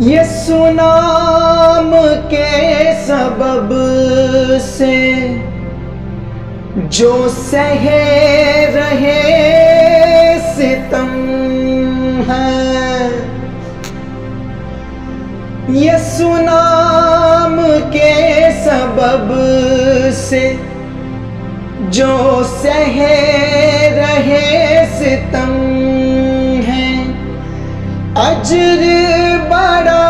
यीशु नाम के सबब से जो सहे रहे सितम है, यीशु नाम के सबब से जो सहे रहे सितम है, अजर बड़ा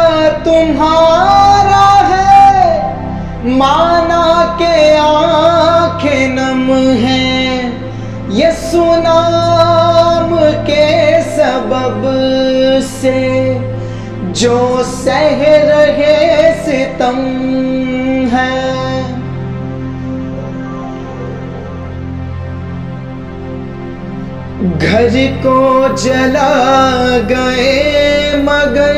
तुम्हारा है, माना के आंखें नम हैं। यीशु नाम के सबब से जो सह रहे सितम है। घर को जला गए मगर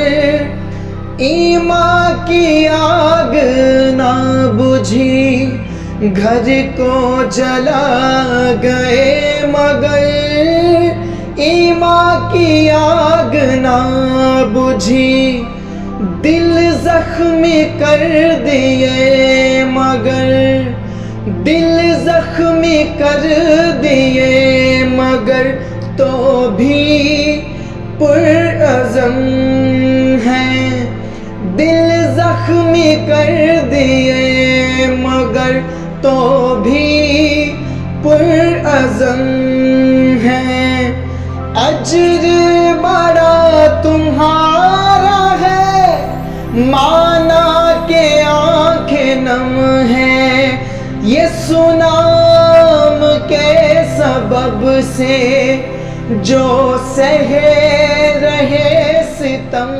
ईमान की आग ना बुझी, घर को जला गए मगर ईमान की आग ना बुझी, दिल जख्मी कर दिए मगर दिल जख्मी कर दिए मगर तो भी पुरअज़म हैं। दिल जख्मी कर दिए मगर तो भी पुरअज़म हैं। अजर बड़ा तुम्हारा है, माना के आंखें नम हैं। यीशु नाम के सबब से जो सहे रहे सितम।